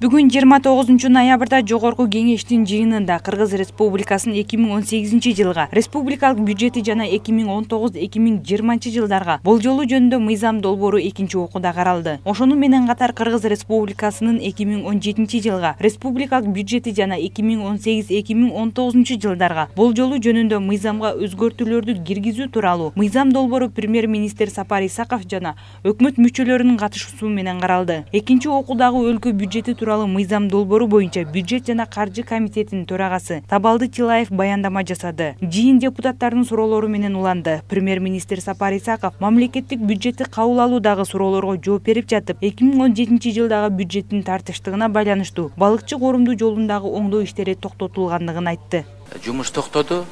Бүгүн 29-ноябрда Жогорку Кеңештин жыйынында Кыргыз Республикасынын 2018 жылга республикалык бюджети жана 2019-2020 жылдарга болжолу жөнүндө мыйзам долбоору экинчи окууда каралды. Ошону менен катар Кыргыз Республикасынын 2017 жылга республикалык бюджети жана 2018-2019 жылдарга болжолу жөнүндө мыйзамга өзгөртүүлөрдү киргизүү тууралуу мыйзам долбоору премьер-министр Сапар Исаков жана өкмөт мүчөлөрүнүн катышуусу менен каралды. Экинчи окуудагы өлкө бюджети мыйзам долбоору боюнча бюджет жана каржы комитетинин төрагасы Табалды Тилаев баяндама жасады. Жыйын депутаттардын суроолору менен уланды. Премьер-министр Сапар Исаков мамлекеттик бюджетти кабыл алуудагы суроолорго жооп берип жатып, 2017 жылдагы бюджеттин тартыштыгына байланыштуу балыкчы корумдуу жолундагы оңдоо иштери токтотулгандыгын айтты. Жумуш токтоду,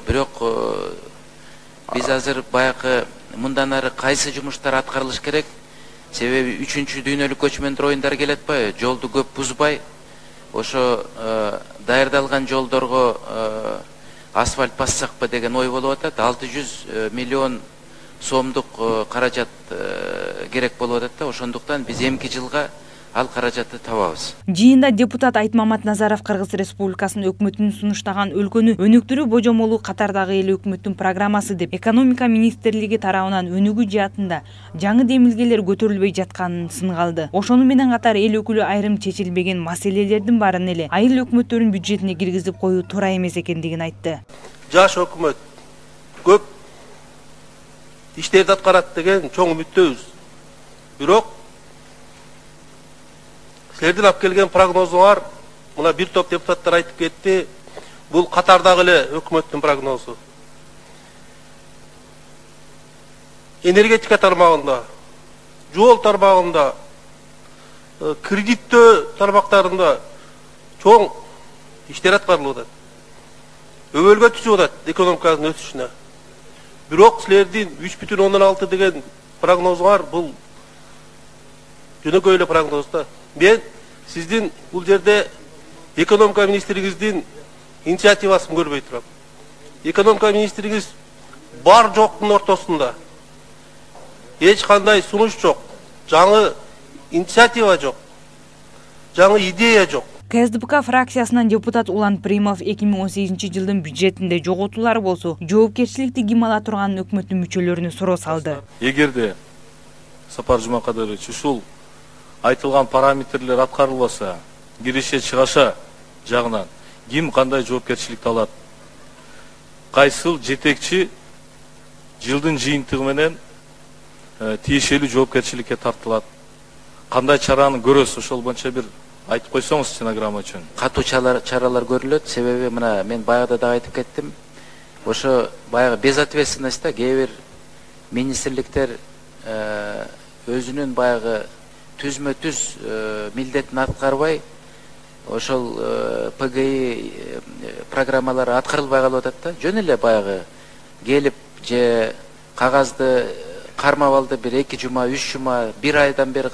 бирок биз азыр баягы мындан ары кайсы жумуштар аткарылыш керек? Себеби 3-чү дүйнөлүк көчмөндөр оюндары келет ба, жолду көп бузбай, ошо даярдалган жолдорго асфальт бассакпы деген ой болуп атат. 600 миллион сомдук каражат керек болуп атат да, ошондуктан биз эмки жылга ал каражатты табабыз. Жыйында депутат Айтмамат Назаров Кыргыз Республикасынын өкмөтүнүн сунуштаган өлкөнү өнүктүрүү божомолу катардагы эл өкмөттүн программасы деп экономика министрлиги тарабынан өнүгүү жаатында жаңы демилгелер көтөрүлбөй жатканын сынга алды. Ошону менен катар эл өкүлү айрым чечилбеген маселелердин баарын эле айыл өкмөттөрүнүн бюджетине киргизип коюу туура эмес экендигин айтты. Жаш өкмөт көп иштерди аткарат деген чоң үмүттөбүз. Бирок силердин алып келген прогнозуңар, мына бир топ депутаттар айтып кетти, бул катардагы эле өкмөттүн прогнозу. Энергетика тармагында, жол тармагында, кредиттөө тармактарында чоң иштер аткарылып атат. Өбөлгө түшүп атат экономиканын өсүшүнө. Бирок силердин 3,6 деген прогнозуңар бул жөнөкөй эле прогноз да. Мен сиздин бул жерде экономика министрлигиңиздин инициативасын көрбөй турам. Экономика министрлигиңиз бар жоктун ортосунда. Эч кандай сунуш жок, жаңы инициатива жок, жаңы идея жок. КСДПК фракциясынан депутат Улан Примов 2018 жылдын бюджетинде жоготуулар болсо, жоопкерчиликти ким ала турганын өкмөттүн мүчөлөрүнө суроо салды. Эгерде Сапар Жумакадырович ушул айтылган параметрлер аткарылбаса, киреше чыгаша жагынан ким кандай жоопкерчиликти алат? Кайсыл жетекчи жылдын жыйынтыгы менен тиешелүү жоопкерчиликке тартылат? Кандай чараны көрөсүз? Ошол боюнча бир айтып койсоңуз стенограмма үчүн. Катуу чаралар көрүлөт. Себеби мына мен баягыда да айтып кеттим. Ошо баягы безответственность да, кээ бир министрликтер өзүнүн баягы түзмө-түз милдетин аткарбай, ошол ПГИ программалары аткарылбай калып атат да. Жөн эле баягы келип же кагазды кармап алды, бир 2 жума, 3 жума, 1 айдан бери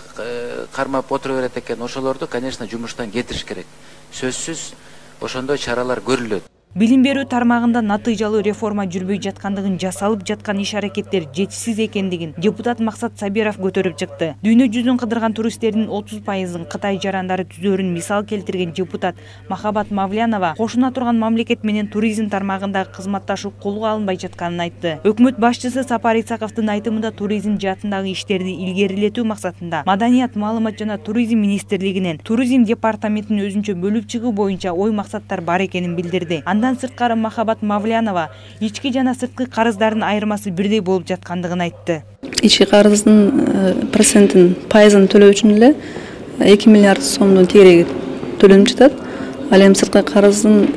кармап отура берет экен. Ошолорду, конечно, жумуштан кетириш керек. Сөзсүз ошондой чаралар көрүлөт. Билим берүү тармагында натыйжалуу реформа жүрбөй жаткандыгын, жасалып жаткан иш-аракеттер жетишсиз экендигин депутат Максат Сабиров көтөрүп чыкты. Дүйнө жүзүн кыдырган туристтердин 30%-ын Кытай жарандары түзөрүн мисал келтирген депутат Махабат Мавлянова кошуна турган мамлекет менен туризм тармагындагы кызматташуу колго алынбай жатканын айтты. Өкмөт башчысы Сапар Исаковдун айтымында туризм жаатындагы иштерди илгерилетүү максатында Маданият, маалымат жана туризм министрлигинен туризм департаментин өзүнчө бөлүп чыгуу боюнча ой максаттар бар экенин билдирди. Андан сырткары Махабат Мавлянова ички жана сырткы карыздардын айырмасы бирдей болуп жаткандыгын айтты. Ички карыздын процентин, пайызын төлөө үчүн эле 2 миллиард сомдун тегереги төлөнүп жатат. Ал эми сырткы карыздын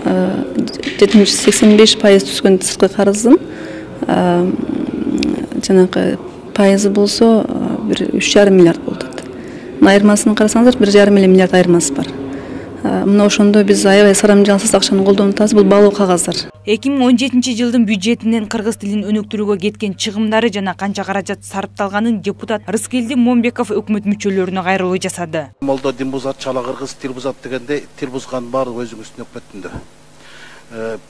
85% түскөн сырткы карыздын жанагы пайызы болсо бир 3,5 миллиард болуп атат. Айырмасын карасаңыздар 1,5 миллиард айырмасы бар. Мына ошондо биз аябай сарамжалсыз акчаны колдонуп атабыз. Бул баалуу кагаздар. 2017 жылдын бюджетинен кыргыз тилин өнүктүрүүгө кеткен чыгымдары жана канча каражат сарпталганын депутат Рыскелди Момбеков өкмөт мүчөлөрүнө кайрылуу жасады. Молдо дин бузат, чала кыргыз тил бузат дегенде тил бузган баардыгы өзүңүздүн өкмөтүндө.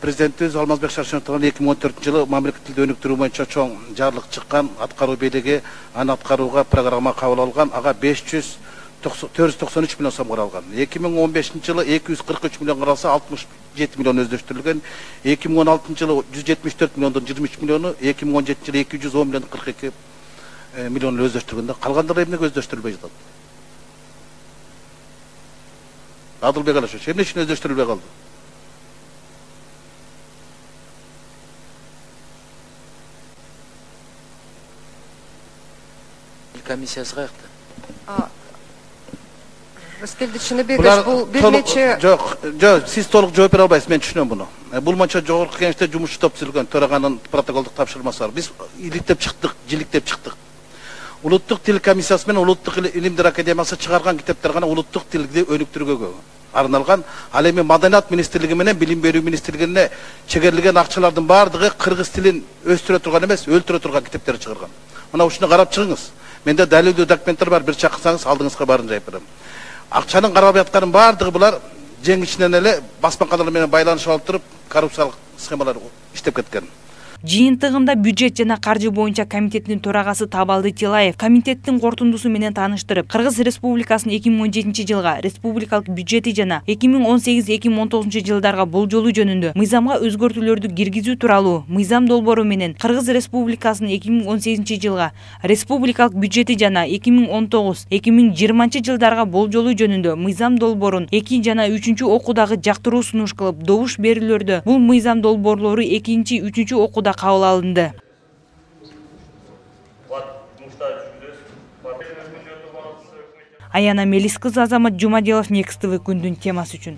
Президентибиз Алмазбек Шаршеновдун 2014 жылы мамлекеттик тилди өнүктүрүү боюнча чоң жарлык чыккан, аткаруу бийлиги аны аткарууга программа кабыл алган. Ага 500 493 миллион сом қаралған. 2015 жылы 243 миллион қаралса 67 миллион өздөштірілген. 2016 жылы 174 миллиондың 23 миллионы, 2017 жылы 210 миллион 42 миллион өздөштірілгенде. Қалғандары емнеге өздөштірілбей жатады? Адылбек Алашевич, емне үшін өздөштірілбей қалды? Комиссиясы қаяқта? Рыскелді Шыныбекович, бұл бермече... Жоқ, сіз толық жооп бере албайсыз, мен түшінем бұны. Бұл манша жоғарғы кеңесте жұмысшы топ түзілген, төрағаның протоколдық тапшырмасы бар. Біз иликтеп шықтық, жиликтеп шықтық. Улуттық тил комиссиясы мен Улуттық илимдер академиясы шығарған китептер ғана улуттық тилді өнүктүрүүгө арналған. Ал эми Маданият министрлиги менен Билим берүү министрлигине чегерилген акчалардын бардыгы кыргыз тилин өстүрө турган эмес, өлтүрө турган китептер чыгарган. Мына ушуну карап чыгыңыз. Менде далилдүү документтер бар, бир чакырсаңыз алдыңызга барын жайып берем. Акчанын карап атканын бардыгы булар жең ичинен эле басмаканалар менен байланышып алып туруп, коррупциялык схемалар иштеп кеткен. Жыйынтыгында бюджет жана каржы боюнча комитеттин төрагасы Табалды Тилаев комитеттин кортундусу менен тааныштырып, Кыргыз Республикасынын 2017 жылга республикалык бюджети жана 2018-2019 жылдарга болжолу жөнүндө мыйзамга өзгөртүүлөрдү киргизүү тууралуу мыйзам долбоору менен Кыргыз Республикасынын 2018 жылга республикалык бюджети жана 2019-2020 жылдарга болжолу жөнүндө мыйзам долбоорун 2 жана 3 окуудагы жактыруу сунуш кылып, добуш берүүлөрдө бул мыйзам долбоорлору 2-3 окууда кабыл алынды. Аяна Мелис кызы, Азамат Жумаделов, Next TV күндүн темасы үчүн.